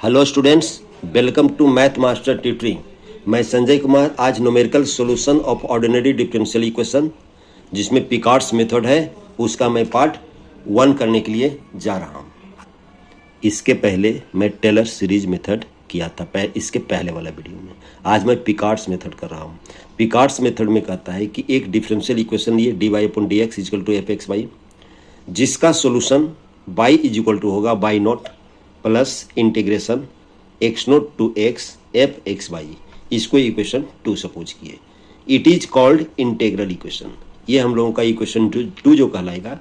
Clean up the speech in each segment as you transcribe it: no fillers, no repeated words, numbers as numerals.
Hello students, welcome to math master tutoring. मैं संजय कुमार आज numerical solution of ordinary differential equation जिसमें Picard's method है उसका मैं पार्ट 1 करने के लिए जा रहा हूं। इसके पहले मैं टेलर सीरीज मेथड किया था इसके पहले वाला वीडियो में। आज मैं पिकार्ड्स मेथड कर रहा हूं। पिकार्ड्स मेथड में कहता है कि एक डिफरेंशियल इक्वेशन लिए dy/dx = f(x)y जिसका सोल्यूशन y = होगा y0 plus integration x0 to x f(x)y। इसको इक्वेशन 2 सपोज किए। It is called integral equation. ये हम लोगों का इक्वेशन 2 जो कहलाएगा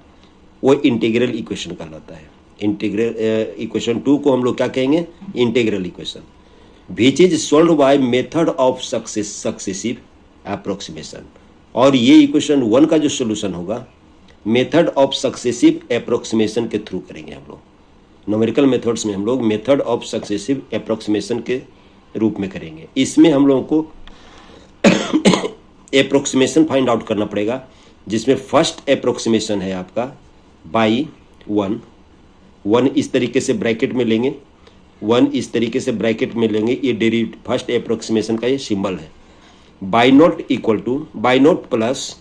वो इंटीग्रल इक्वेशन कहलाता है। इंटीग्रल इक्वेशन 2 को हम लोग क्या कहेंगे? Integral equation. Which is solve by method of successive approximation. और ये इक्वेशन 1 का जो सोल्यूशन होगा मेथड ऑफ सक्सेसिव अप्रोक्सीमेशन के थ्रू करेंगे हम लोग। न्यूमेरिकल मेथड्स में हम लोग मेथड ऑफ सक्सेसिव अप्रोक्सीमेशन के रूप में करेंगे। इसमें हम लोगों को अप्रोक्सीमेशन फाइंड आउट करना पड़ेगा, जिसमें फर्स्ट अप्रोक्सीमेशन है आपका बाई 1 इस तरीके से ब्रैकेट में लेंगे, 1 इस तरीके से ब्रैकेट में लेंगे। ये डेरिवेटिव फर्स्ट अप्रोक्सीमेशन का ये सिंबल है। y0 plus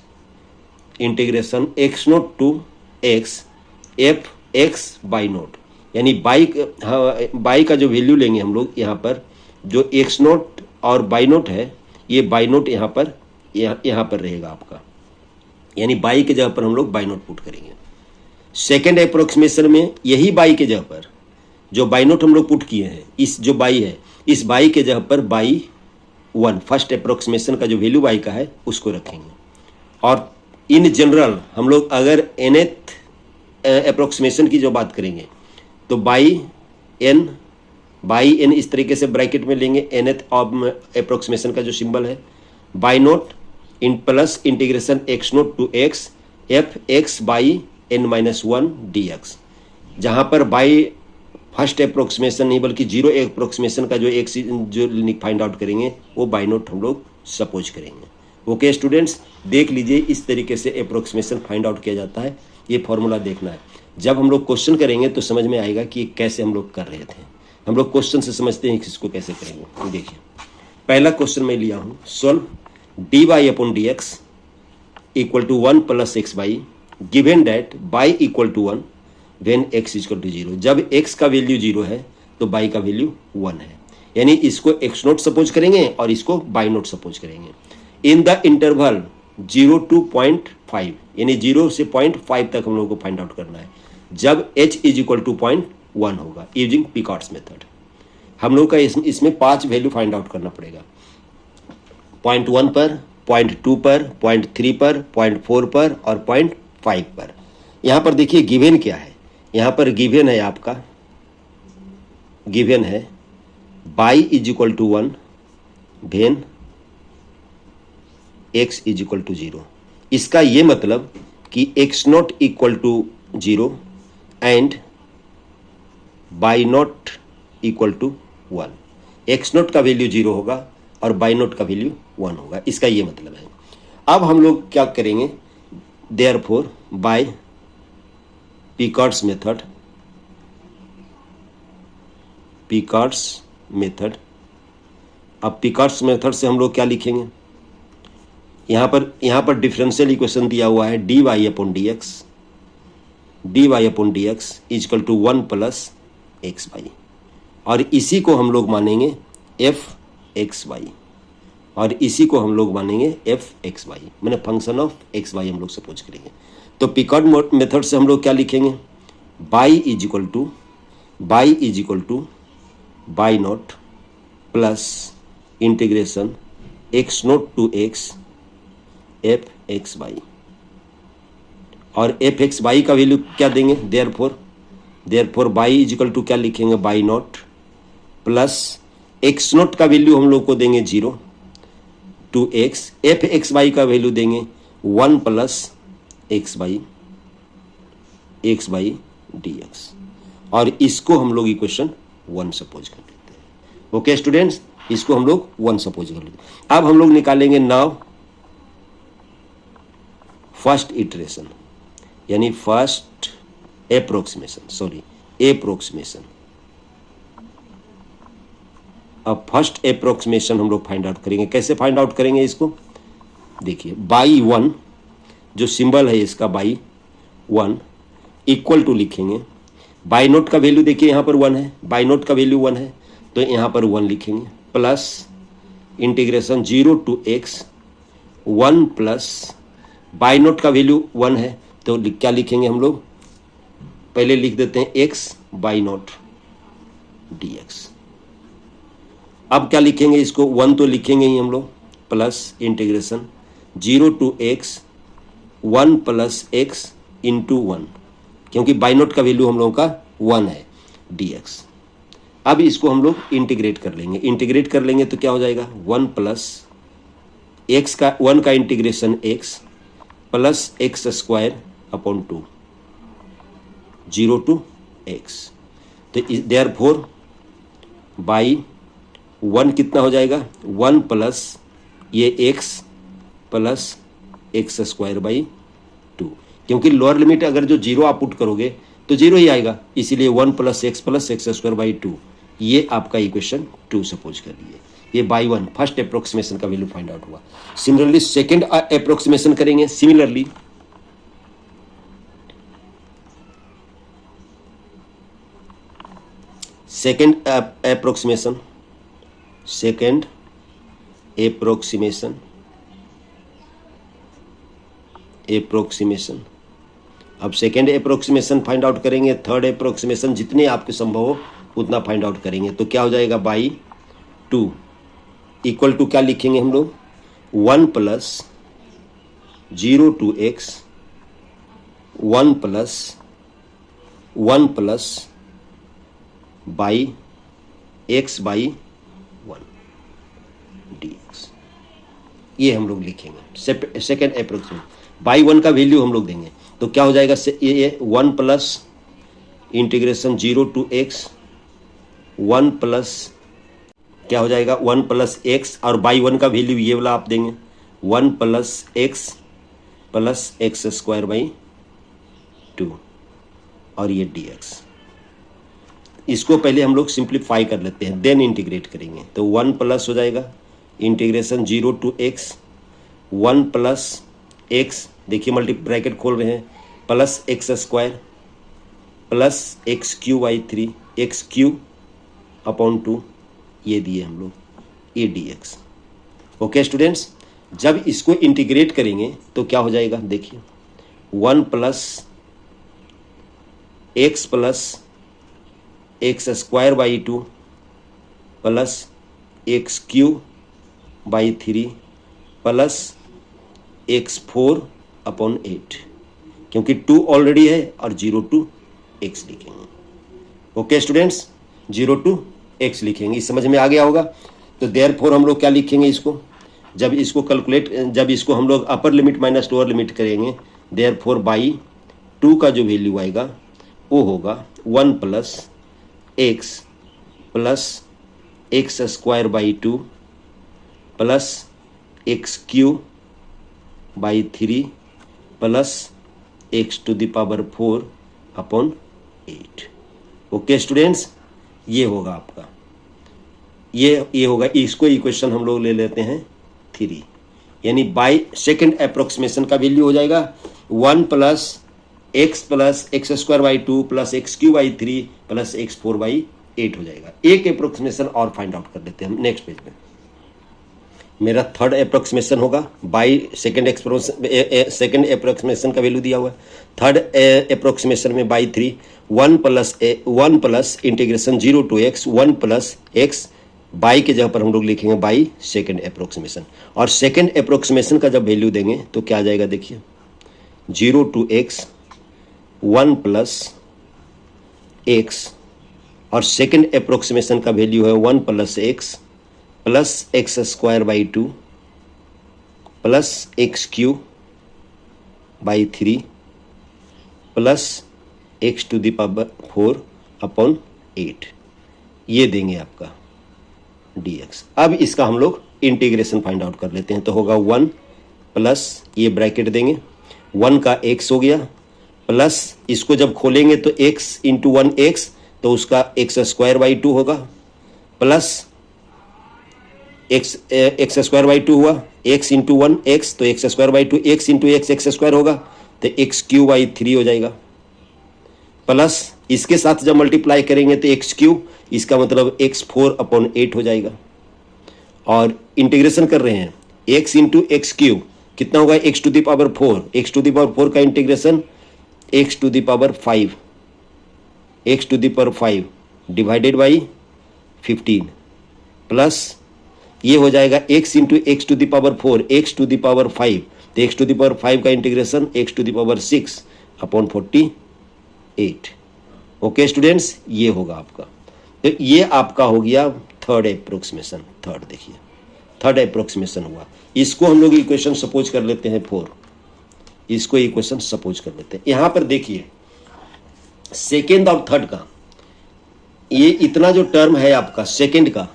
integration x0 to x f(x)y0 यानी बाई का जो वैल्यू लेंगे हम लोग यहाँ पर, जो x0 और y0 है, ये y0 यहाँ पर रहेगा आपका, यानी बाई के जगह पर हम लोग y0 पुट करेंगे। सेकेंड अप्रोक्सीमेशन में यही बाई के जगह पर जो y0 हम लोग पुट किए हैं, इस जो बाई है इस बाई के जगह पर y1 फर्स्ट अप्रोक्सीमेशन का जो वैल्यू बाई का है उसको रखेंगे। और इन जनरल हम लोग अगर nth अप्रोक्सीमेशन की जो बात करेंगे तो बाई एन इस तरीके से ब्रैकेट में लेंगे। nth अप्रोक्सीमेशन का जो सिंबल है y0 in plus integration x0 to x f(x)(n-1) dx, जहाँ पर बाई फर्स्ट अप्रोक्सीमेशन नहीं बल्कि 0 अप्रोक्सीमेशन का जो x जो फाइंड आउट करेंगे वो y0 हम लोग सपोज करेंगे। ओके स्टूडेंट्स, देख लीजिए इस तरीके से अप्रोक्सीमेशन फाइंड आउट किया जाता है। ये फॉर्मूला देखना है। जब हम लोग क्वेश्चन करेंगे तो समझ में आएगा कि कैसे हम लोग कर रहे थे। हम लोग क्वेश्चन से समझते हैं कि इसको कैसे करेंगे। देखिए पहला क्वेश्चन मैं लिया हूँ, solve dy/dx = 1 + xy given that y = 1 when x = 0। जब x का वैल्यू 0 है तो y का वैल्यू 1 है, यानी इसको x0 सपोज करेंगे और इसको y0 सपोज करेंगे। इन द इंटरवल 0 to 0.5 यानी 0 से 0.5 तक हम लोगों को फाइंड आउट करना है, जब h = 0.1 होगा यूजिंग पिकार्ड्स मेथड। हम लोग का इसमें 5 वैल्यू फाइंड आउट करना पड़ेगा। 0.1 पर, 0.2 पर, 0.3 पर, 0.4 पर और 0.5 पर। यहाँ पर देखिए गिवन क्या है। यहाँ पर गिवन है आपका, गिवन है y = 1 वेन x = 0। इसका ये मतलब कि x0 = 0 एंड y0 = 1। x0 का वैल्यू 0 होगा और y0 का वैल्यू 1 होगा, इसका ये मतलब है। अब हम लोग क्या करेंगे, देयरफॉर बाय पिकार्ड्स मेथड। अब पिकार्ड्स मेथड से हम लोग क्या लिखेंगे, यहाँ पर डिफरेंशियल इक्वेशन दिया हुआ है dy/dx = 1 + xy, और इसी को हम लोग मानेंगे f(x)y और इसी को हम लोग मानेंगे f(x)y, मैंने फंक्शन ऑफ xy हम लोग सपोज करेंगे। तो पिकार्ड मेथड से हम लोग क्या लिखेंगे, y = y0 plus integration x0 to x f(x)y, और f(x)y का वैल्यू क्या देंगे, देयरफॉर y = क्या लिखेंगे, y0 प्लस x0 का वैल्यू हम लोग को देंगे 0 to x, f(x)y का वैल्यू देंगे 1 + xy dx, और इसको हम लोग इक्वेशन 1 सपोज कर लेते हैं। ओके स्टूडेंट्स, इसको हम लोग 1 सपोज कर लेते हैं। अब हम लोग निकालेंगे नाउ फर्स्ट इटरेशन, यानी फर्स्ट एप्रोक्सीमेशन अब फर्स्ट अप्रोक्सीमेशन हम लोग फाइंड आउट करेंगे। कैसे फाइंड आउट करेंगे इसको, देखिए बाई 1 जो सिंबल है इसका बाई 1 इक्वल टू लिखेंगे। बाई नोट का वैल्यू देखिए यहाँ पर 1 है, बाई नोट का वैल्यू 1 है तो यहाँ पर 1 लिखेंगे, plus integration 0 to x 1 plus y naught का वैल्यू 1 है तो क्या लिखेंगे हम लोग, पहले लिख देते हैं x बाई नोट dx। अब क्या लिखेंगे इसको, 1 तो लिखेंगे ही हम लोग, plus integration 0 to x 1 plus x into 1, क्योंकि बाई नोट का वैल्यू हम लोगों का 1 है dx। अब इसको हम लोग इंटीग्रेट कर लेंगे, इंटीग्रेट कर लेंगे तो क्या हो जाएगा 1 प्लस x का 1 का integration x plus x square upon 2 0 to x। तो देयरफॉर बाई 1 कितना हो जाएगा 1 प्लस ये x plus x square by 2, क्योंकि लोअर लिमिट अगर जो 0 आप पुट करोगे तो 0 ही आएगा, इसीलिए 1 प्लस एक्स स्क्वायर बाई 2, ये आपका इक्वेशन 2 सपोज कर लिए। ये बाई 1 फर्स्ट अप्रोक्सीमेशन का वैल्यू फाइंड आउट हुआ। सिमिलरली सेकंड अप्रोक्सीमेशन करेंगे, सिमिलरली सेकंड अप्रोक्सीमेशन अब सेकेंड अप्रोक्सीमेशन फाइंड आउट करेंगे, थर्ड अप्रोक्सीमेशन जितने आपके संभव हो उतना फाइंड आउट करेंगे। तो क्या हो जाएगा बाई 2 इक्वल टू क्या लिखेंगे हम लोग 1 plus 0 to x 1 plus y x y 1 dx, ये हम लोग लिखेंगे सेकेंड अप्रोक्सीमेशन। बाई 1 का वैल्यू हम लोग देंगे तो क्या हो जाएगा ये 1 plus integration 0 to x 1 plus क्या हो जाएगा 1 प्लस x, और बाई 1 का वैल्यू ये वाला आप देंगे 1 plus x plus x square by 2 और ये dx। इसको पहले हम लोग सिंप्लीफाई कर लेते हैं, देन इंटीग्रेट करेंगे। तो 1 प्लस हो जाएगा integration 0 to x 1 plus x, देखिए मल्टी ब्रैकेट खोल रहे हैं, plus x square plus x cube by 3 x cube upon 2, ये दिए हम लोग ये dx। ओके स्टूडेंट्स, जब इसको इंटीग्रेट करेंगे तो क्या हो जाएगा, देखिए 1 plus x square by 2 plus x cube by 3 plus x4 upon 8, क्योंकि 2 ऑलरेडी है और 0 टू x लिखेंगे। ओके स्टूडेंट्स, 0 टू x लिखेंगे, इस समझ में आ गया होगा। तो देयरफॉर हम लोग क्या लिखेंगे इसको, जब इसको कैलकुलेट, जब इसको हम लोग upper limit minus lower limit करेंगे, देयरफॉर बाई 2 का जो वैल्यू आएगा वो होगा 1 plus x square by 2 plus x cube by 3 plus x to the power 4 upon 8। Okay students, ये होगा आपका, ये होगा, इसको इक्वेशन हम लोग ले लेते हैं 3, यानी बाई सेकेंड अप्रोक्सीमेशन का वैल्यू हो जाएगा 1 plus x square by 2 plus x cube by 3 plus x 4 by 8 हो जाएगा। एक अप्रोक्सीमेशन और फाइंड आउट कर लेते हैं हम नेक्स्ट पेज में। मेरा थर्ड अप्रोक्सीमेशन होगा बाई सेकेंड अप्रोक्सीमेशन का वैल्यू दिया हुआ है। थर्ड अप्रोक्सीमेशन में y 3 1 plus integration 0 to x 1 plus x, y के जगह पर हम लोग लिखेंगे बाई सेकेंड अप्रोक्सीमेशन। और सेकेंड अप्रोक्सीमेशन का जब वैल्यू देंगे तो क्या आ जाएगा, देखिए 0 टू x 1 प्लस x, और सेकेंड अप्रोक्सीमेशन का वैल्यू है 1 plus x plus x square by 2 plus x cube by 3 plus x to the power 4 upon 8, ये देंगे आपका dx। अब इसका हम लोग इंटीग्रेशन फाइंड आउट कर लेते हैं। तो होगा 1 प्लस ये ब्रैकेट देंगे 1 का x हो गया, प्लस इसको जब खोलेंगे तो x इंटू 1 x, तो उसका एक्स स्क्वायर बाई 2 होगा, प्लस एक्स स्क्वायर बाई 2 हुआ, एक्स इंटू 1 एक्स, तो x square by 2, x into x square होगा, तो एक्स क्यू बाई 3 हो जाएगा, प्लस इसके साथ जब मल्टीप्लाई करेंगे तो एक्स क्यू, इसका मतलब एक्स 4/8 हो जाएगा। और इंटीग्रेशन कर रहे हैं, एक्स इंटू एक्स क्यू कितना होगा, x to the power 4, x to the power 4 का integration x to the power 5, x to the power 5 divided by 15, plus ये हो जाएगा x into x to the power 4, x to the power 5, तो x to the power 5 का integration x to the power 6/48। Okay students, ये होगा आपका। तो ये आपका हो गया थर्ड अप्रोक्सीमेशन। थर्ड देखिए, थर्ड अप्रोक्सीमेशन हुआ। इसको हम लोग इक्वेशन सपोज कर लेते हैं 4, इसको इक्वेशन सपोज कर लेते हैं। यहां पर देखिए सेकेंड और थर्ड का, ये इतना जो टर्म है आपका सेकेंड का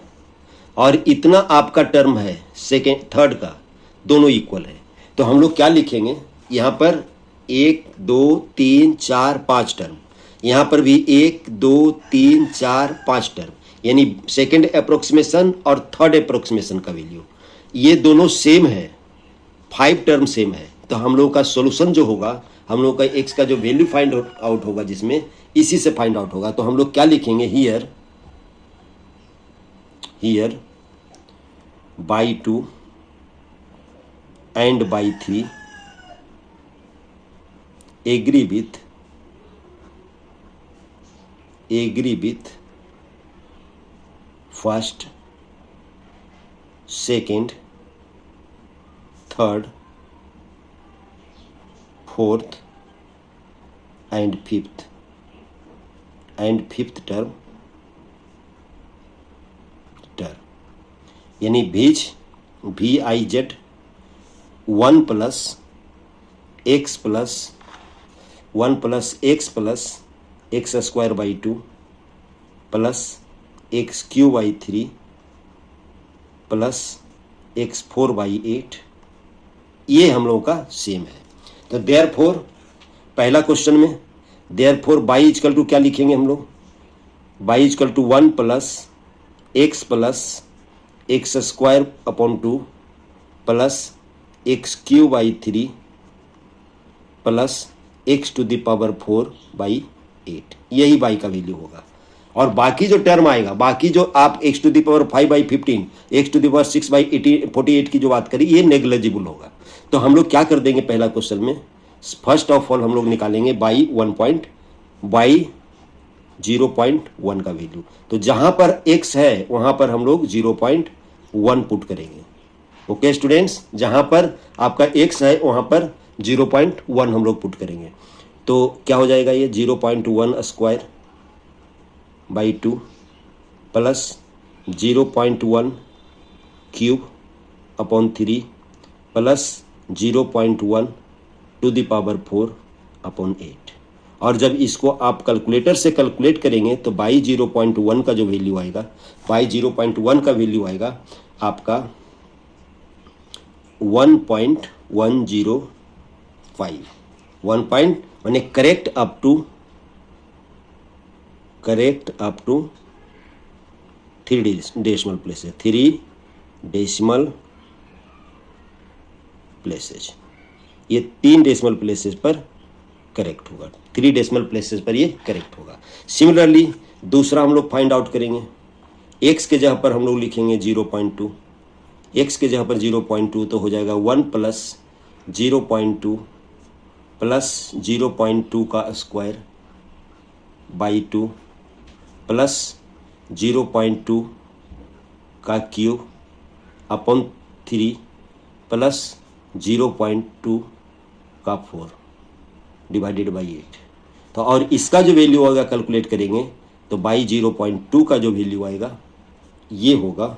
और इतना आपका टर्म है सेकेंड थर्ड का, दोनों इक्वल है। तो हम लोग क्या लिखेंगे, यहां पर 1 2 3 4 5 टर्म, यहां पर भी 1 2 3 4 5 टर्म, यानी सेकेंड अप्रोक्सीमेशन और थर्ड अप्रोक्सीमेशन का वैल्यू ये दोनों सेम है, 5 टर्म सेम है। तो हम लोग का सॉल्यूशन जो होगा, हम लोग का एक्स का जो वैल्यू फाइंड आउट होगा, जिसमें इसी से फाइंड आउट होगा। तो हम लोग क्या लिखेंगे, here y 2 and y 3 agree with first second third fourth and fifth term, यानी VIZ 1 plus x plus x square by 2 plus x cube by 3 plus x 4/8, ये हम लोगों का सेम है। तो देयरफॉर पहला क्वेश्चन में देयरफॉर बाई इक्वल टू क्या लिखेंगे हम लोग, y equal to 1 plus x square upon 2 plus x cube by 3 plus x to the power 4/8, यही बाई का वैल्यू होगा। और बाकी जो टर्म आएगा, बाकी जो आप x to the power 5/15, x to the power 6/48 की जो बात करी, ये नेग्लिजिबल होगा। तो हम लोग क्या कर देंगे, पहला क्वेश्चन में फर्स्ट ऑफ ऑल हम लोग निकालेंगे बाई 0.1 का वैल्यू। तो जहां पर x है वहां पर हम लोग 0.1 पुट करेंगे। ओके स्टूडेंट्स, जहां पर आपका x है वहां पर 0.1 हम लोग पुट करेंगे। तो क्या हो जाएगा, ये 0.1 square by 2 plus 0.1 cube upon 3 plus 0.1 to the power 4/8। और जब इसको आप कैलकुलेटर से कैलकुलेट करेंगे तो बाई 0.1 का जो वैल्यू आएगा, बाई 0.1 का वैल्यू आएगा आपका 1.105, 1 पॉइंट माने correct up to 3 decimal places, 3 decimal places, ये 3 डेसिमल प्लेसेस पर करेक्ट होगा, 3 डेसिमल प्लेसेस पर ये करेक्ट होगा। सिमिलरली दूसरा हम लोग फाइंड आउट करेंगे, x के जगह पर हम लोग लिखेंगे 0.2, x के जगह पर 0.2, तो हो जाएगा 1 प्लस 0.2 प्लस 0.2 का स्क्वायर बाई 2 प्लस 0.2 का क्यूब अपॉन 3 प्लस 0.2 का 4 डिवाइडेड बाई 8। तो और इसका जो वैल्यू होगा कैलकुलेट करेंगे तो बाई 0.2 का जो वैल्यू आएगा ये होगा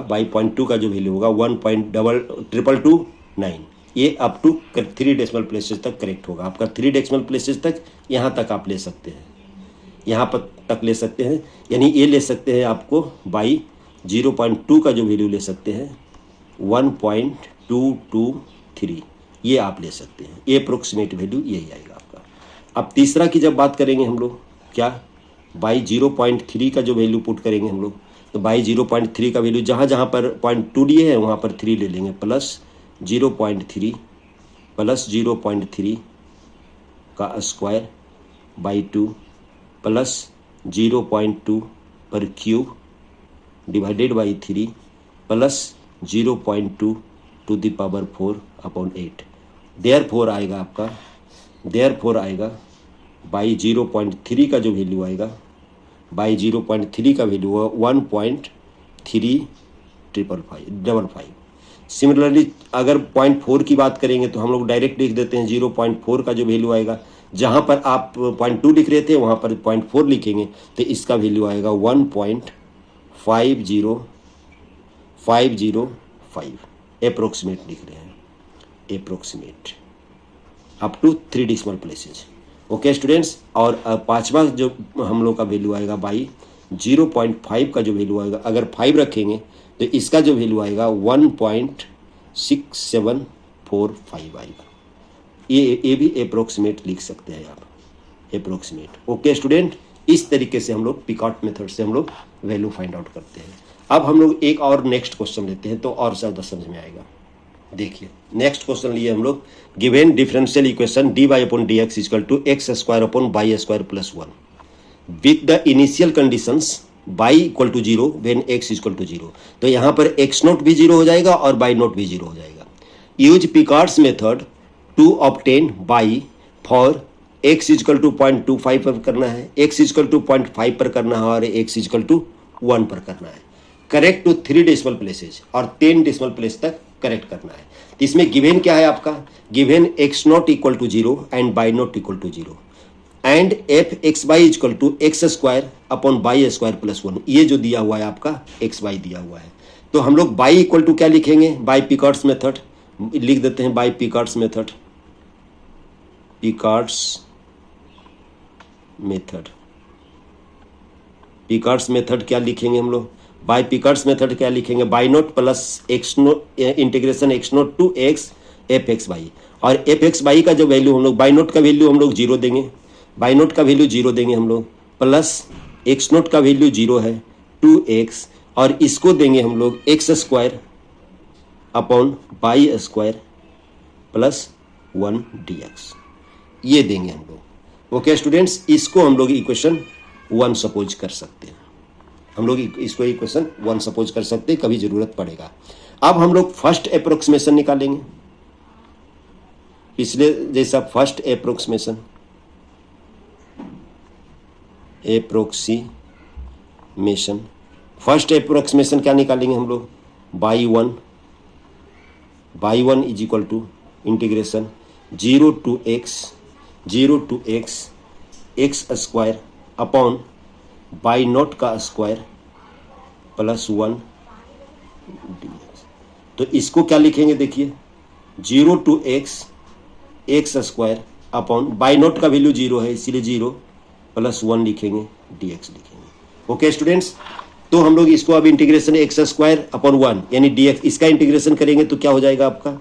बाई 0.2 का जो वैल्यू होगा 1.229, ये अप टू 3 डेसिमल प्लेसेस तक करेक्ट होगा। आपका 3 डेसिमल प्लेसेस तक यहाँ तक आप ले सकते हैं, यहाँ पर तक ले सकते हैं, यानी ये ले सकते हैं आपको बाई 0.2 का जो वैल्यू ले सकते हैं 1.223, ये आप ले सकते हैं। ये अप्रोक्सीमेट वैल्यू यही आएगा आपका। अब तीसरा की जब बात करेंगे हम लोग, क्या बाई 0.3 का जो वैल्यू पुट करेंगे हम लोग, तो बाई 0.3 का वैल्यू जहाँ जहाँ पर 0.2 दिए हैं वहाँ पर 3 ले लेंगे, प्लस 0.3 प्लस 0.3 का स्क्वायर बाई 2 प्लस 0.2 पर cube divided by 3 plus 0.2 to the power 4/8। Therefore आएगा बाई 0.3 का जो वैल्यू आएगा, बाई 0.3 का वैल्यू हुआ 1.3555। सिमिलरली अगर 0.4 की बात करेंगे तो हम लोग डायरेक्ट लिख देते हैं 0.4 का जो वैल्यू आएगा, जहाँ पर आप 0.2 लिख रहे थे वहाँ पर 0.4 लिखेंगे तो इसका वैल्यू आएगा 1.50505 अप्रोक्सीमेट लिख रहे हैं, approximate up to 3 decimal places. Okay students, और पांचवा जो हम लोग का वैल्यू आएगा बाई 0.5 का जो वैल्यू आएगा, अगर 5 रखेंगे तो इसका जो वैल्यू आएगा 1.6745 आएगा। ये भी अप्रोक्सीमेट लिख सकते हैं आप, अप्रोक्सीमेट। ओके स्टूडेंट, इस तरीके से हम लोग पिकॉट मेथड से हम लोग वैल्यू फाइंड आउट करते हैं। अब हम लोग एक और नेक्स्ट क्वेश्चन लेते हैं तो और ज़्यादा समझ में आएगा। देखिए नेक्स्ट क्वेश्चन लिए हम लोग, given differential equation dy/dx equal to x² + 1 with the initial conditions y equal to 0 when x equal to 0। तो यहाँ पर x0 भी 0 हो जाएगा और y0 भी 0 हो जाएगा। Use Picard's method to obtain y for x equal to 0.25 पर करना है, x इक्वल टू 0.5 पर करना है और x इक्वल टू 1 पर करना है। करेक्ट टू 3 डेसिमल प्लेसेस और 10 डेसिमल प्लेस तक करेक्ट करना है। तो इसमें गिवन क्या है आपका, given x0 equal to 0 and y0 equal to 0 and f(xy) equal to x² upon y² + 1। ये जो दिया हुआ है आपका xy दिया हुआ है, तो हम लोग y इक्वल टू क्या लिखेंगे, बाय पिकार्ड्स मेथड लिख देते हैं, by Picard's method, Picard's method क्या लिखेंगे हम लोग, बाय पिकार्ड्स मेथड क्या लिखेंगे, y0 plus x0 integration x0 to x f(xy) और f(xy) का जो वैल्यू हम लोग, y0 का वैल्यू हम लोग 0 देंगे, y0 का वैल्यू 0 देंगे हम लोग, प्लस x0 का वैल्यू 0 है 2x और इसको देंगे हम लोग x² अपॉन y² + 1 dx, ये देंगे हम लोग। ओके स्टूडेंट्स, इसको हम लोग इक्वेशन 1 सपोज कर सकते हैं, हम लोग इसको इक्वेशन 1 सपोज कर सकते हैं, कभी जरूरत पड़ेगा। अब हम लोग फर्स्ट अप्रोक्सीमेशन निकालेंगे, पिछले जैसा फर्स्ट अप्रोक्सीमेशन फर्स्ट अप्रोक्सीमेशन क्या निकालेंगे हम लोग, y 1 is equal to integration 0 to x x² upon y0 का स्क्वायर + 1 dx। तो इसको क्या लिखेंगे, देखिए 0 टू x² अपॉन y0 का वैल्यू 0 है इसीलिए 0 + 1 लिखेंगे, dx लिखेंगे। ओके स्टूडेंट्स, तो हम लोग इसको अब इंटीग्रेशन x² अपॉन 1 यानी dx, इसका इंटीग्रेशन करेंगे तो क्या हो जाएगा आपका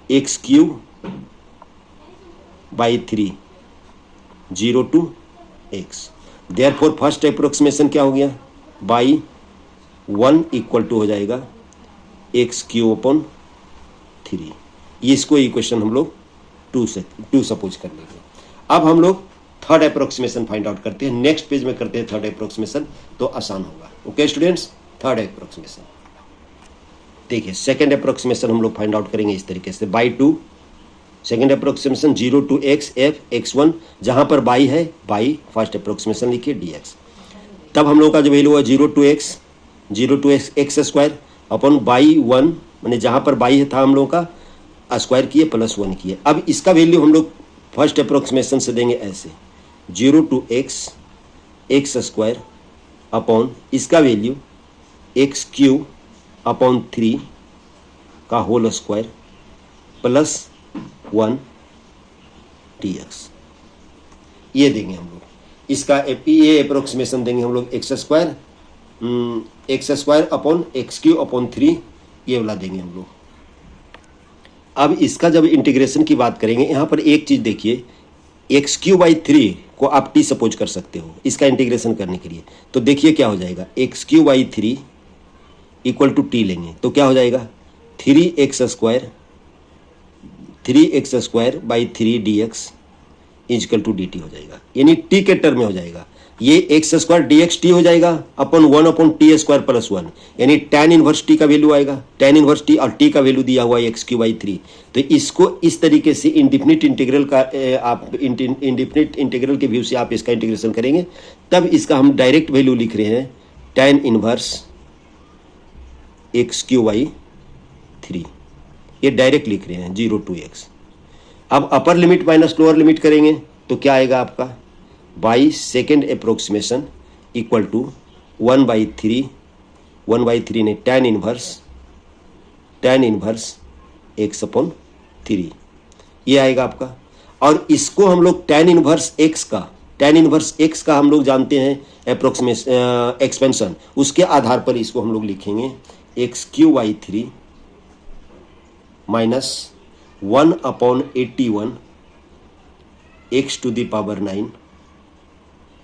x³ by 3 0 to x। Therefore first approximation क्या हो गया, बाई 1 इक्वल टू हो जाएगा x³ अपॉन 3। इसको इक्वेशन हम लोग 2 सपोज कर लेंगे। अब हम लोग थर्ड अप्रोक्सीमेशन फाइंड आउट करते हैं, नेक्स्ट पेज में करते हैं थर्ड अप्रोक्सीमेशन, तो आसान होगा। ओके स्टूडेंट्स, थर्ड अप्रोक्सीमेशन देखिए, सेकेंड अप्रोक्सीमेशन हम लोग फाइंड आउट करेंगे इस तरीके से, y 2 second approximation 0 to x f(x1) जहां पर बाई है, बाई फर्स्ट अप्रोक्सीमेशन लिखिए dx। तब हम लोग का जो वैल्यू हुआ 0 to x x² upon by 1, मैंने जहां पर बाई था हम लोग का स्क्वायर किए + 1 किए। अब इसका वैल्यू हम लोग फर्स्ट अप्रोक्सीमेशन से देंगे ऐसे 0 टू x² अपॉन इसका वैल्यू x³ अपॉन 3 का होल स्क्वायर + 1 dx, ये देंगे हम लोग। इसका ये अप्रोक्सीमेशन देंगे हम लोग x² अपॉन x³ अपॉन 3, ये वाला देंगे हम लोग। अब इसका जब इंटीग्रेशन की बात करेंगे, यहाँ पर एक चीज़ देखिए, एक्स क्यू बाई 3 को आप टी सपोज कर सकते हो इसका इंटीग्रेशन करने के लिए। तो देखिए क्या हो जाएगा, x cube by 3 equal to t लेंगे तो क्या हो जाएगा 3x square by 3 dx equal to dt हो जाएगा, यानी t के टर्म में हो जाएगा। ये x square D x T हो जाएगा अपन 1/t² प्लस 1, यानी tan इनवर्स टी का वैल्यू आएगा, tan इनवर्स टी और टी का वैल्यू दिया हुआ है एक्स क्यू बाई 3। तो इसको इस तरीके से इंडिफिनिट इंटीग्रल का आप इंडिफिनिट इंटीग्रल के व्यू से आप इसका इंटीग्रेशन करेंगे, तब इसका हम डायरेक्ट वैल्यू लिख रहे हैं tan inverse x cube by 3, ये डायरेक्ट लिख रहे हैं 0 to x। अब upper limit minus lower limit करेंगे तो क्या आएगा आपका, y second approximation equal to 1/3 नहीं tan इनवर्स x/3 ये आएगा आपका। और इसको हम लोग tan इनवर्स x का हम लोग जानते हैं अप्रोक्सीमेशन एक्सपेंशन, उसके आधार पर इसको हम लोग लिखेंगे x cube by 3 minus 1/81 x to the power 9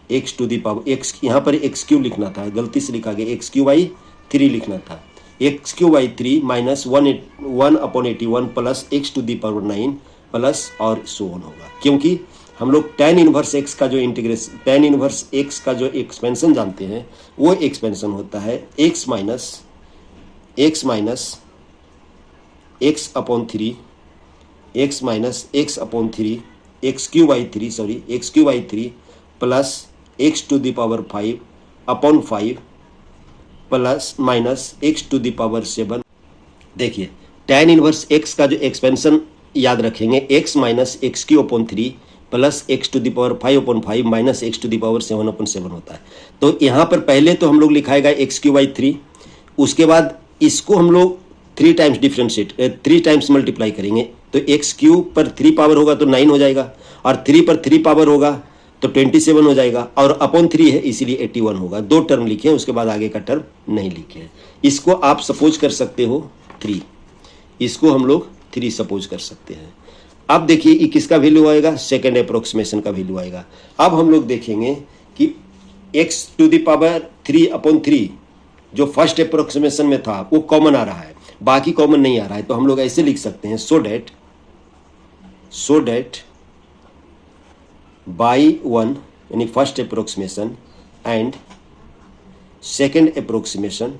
x to the power x, यहाँ पर एक्स क्यू लिखना था, गलती से लिखा गया एक्स क्यू बाई 3 लिखना था, x cube by 3 minus 1/81 plus x to the power 9 plus और सो ऑन होगा, क्योंकि हम लोग tan इनवर्स x का जो इंटीग्रेशन tan इनवर्स x का जो एक्सपेंशन जानते हैं वो एक्सपेंशन होता है x minus x upon 3 x cube by 3 plus x to the power 5 upon 5 plus minus x to the power 7। देखिए tan इनवर्स x का जो एक्सपेंशन याद रखेंगे x minus x cube upon 3 plus x to the power 5 upon 5 minus x to the power 7 upon 7 होता है। तो यहाँ पर पहले तो हम लोग लिखाएगा एक्स क्यू बाई 3, उसके बाद इसको हम लोग 3 टाइम्स डिफ्रेंशिएट 3 टाइम्स मल्टीप्लाई करेंगे तो एक्स क्यू पर 3 पावर होगा तो 9 हो जाएगा, और 3 पर 3 पावर होगा तो 27 हो जाएगा, और अपॉन 3 है इसीलिए 81 होगा। 2 टर्म लिखे हैं, उसके बाद आगे का टर्म नहीं लिखे हैं। इसको आप सपोज कर सकते हो 3, इसको हम लोग 3 सपोज कर सकते हैं। अब देखिए ये किसका वैल्यू आएगा, सेकेंड अप्रोक्सीमेशन का वैल्यू आएगा। अब हम लोग देखेंगे कि एक्स टू द पावर 3/3 जो फर्स्ट अप्रोक्सीमेशन में था वो कॉमन आ रहा है, बाकी कॉमन नहीं आ रहा है, तो हम लोग ऐसे लिख सकते हैं सो डेट बाई 1 यानी first approximation and second approximation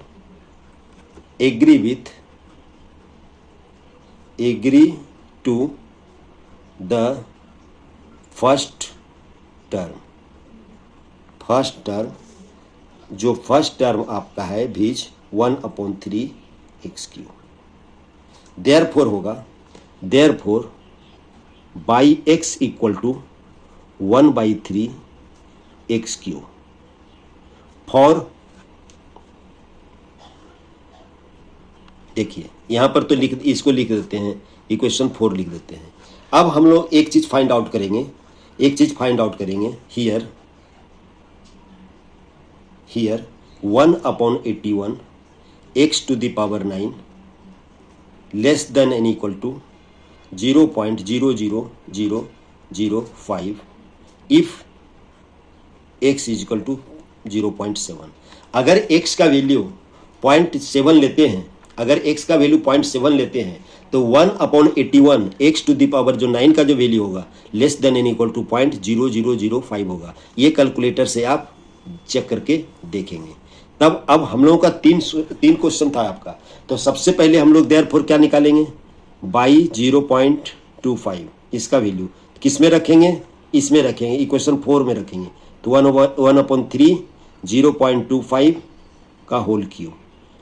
agree to the first term जो फर्स्ट टर्म आपका है भीज 1/3 x cube, therefore y x equal to 1/3 x cube for, देखिए यहां पर तो इसको लिख देते हैं, इक्वेशन 4 लिख देते हैं। अब हम लोग एक चीज फाइंड आउट करेंगे here 1/81 x to the power 9 less than and equal to 0.00005 if x is equal to 0.7। अगर x का वैल्यू 0.7 लेते हैं, तो 1/81 x टू द पावर जो 9 का जो वैल्यू होगा less than and equal to 0.0005 होगा। ये कैलकुलेटर से आप चेक करके देखेंगे। तब अब हम लोगों का तीन क्वेश्चन था आपका, तो सबसे पहले हम लोग देयरफॉर क्या निकालेंगे, बाई 0.25 इसका वैल्यू किस में रखेंगे, इसमें रखेंगे, इक्वेशन 4 में रखेंगे। तो 1/3 0.25 का होल क्यूब,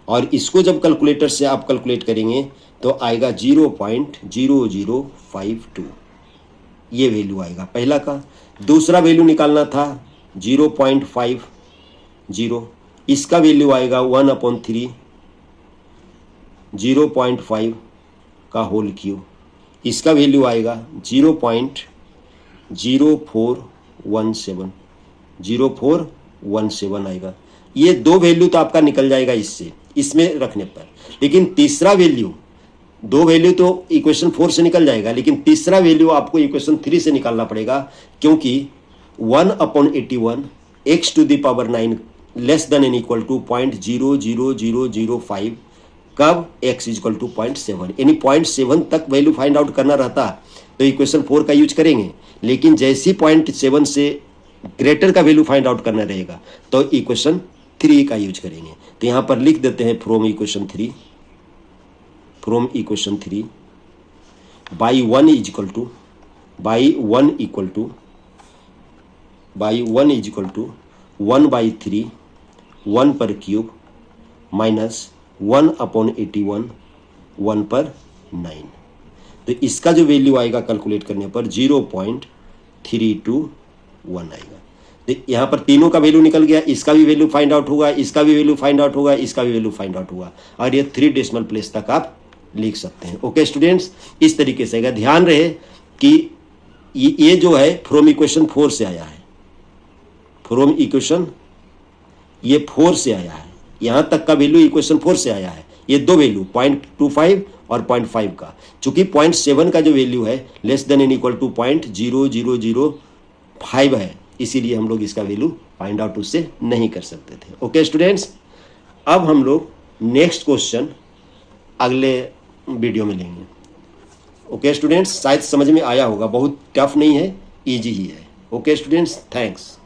और इसको जब कैलकुलेटर से आप कैलकुलेट करेंगे तो आएगा 0.0052 ये वैल्यू आएगा पहला का। दूसरा वैल्यू निकालना था 0.50, इसका वैल्यू आएगा 1/3 0.5 का होल क्यूब, इसका वैल्यू आएगा 0.0417 आएगा। ये 2 वैल्यू तो आपका निकल जाएगा इसमें रखने पर। लेकिन तीसरा वैल्यू दो वैल्यू तो इक्वेशन 4 से निकल जाएगा, लेकिन तीसरा वैल्यू आपको इक्वेशन 3 से निकालना पड़ेगा, क्योंकि 1/81 x to the power 9 less than and equal to 0.00005 कब x इक्वल टू 0.7, यानी 0.7 तक वैल्यू फाइंड आउट करना रहता तो इक्वेशन 4 का यूज करेंगे, लेकिन जैसे ही 0.7 से ग्रेटर का वैल्यू फाइंड आउट करना रहेगा तो इक्वेशन 3 का यूज करेंगे। तो यहां पर लिख देते हैं from equation 3 y 1 is equal to 1/3 1 पर क्यूब माइनस 1/81 1/9। तो इसका जो वैल्यू आएगा कैलकुलेट करने पर 0.321 आएगा। तो यहाँ पर तीनों का वैल्यू निकल गया, इसका भी वैल्यू फाइंड आउट होगा, इसका भी वैल्यू फाइंड आउट होगा, इसका भी वैल्यू फाइंड आउट होगा, और ये 3 डेसिमल प्लेस तक आप लिख सकते हैं। ओके स्टूडेंट्स, इस तरीके से अगर ध्यान रहे कि ये जो है फ्रॉम इक्वेशन 4 से आया है, फ्रॉम इक्वेशन ये 4 से आया है, यहां तक का वैल्यू इक्वेशन 4 से आया है। ये दो वैल्यू 0.25 और 0.5 का, चूंकि 0.7 का जो वैल्यू है less than and equal to 0.0005 है, इसीलिए हम लोग इसका वैल्यू फाइंड आउट उससे नहीं कर सकते थे। ओके स्टूडेंट्स, अब हम लोग नेक्स्ट क्वेश्चन अगले वीडियो में लेंगे। ओके स्टूडेंट्स, शायद समझ में आया होगा, बहुत टफ नहीं है, इजी ही है। Okay students, thanks.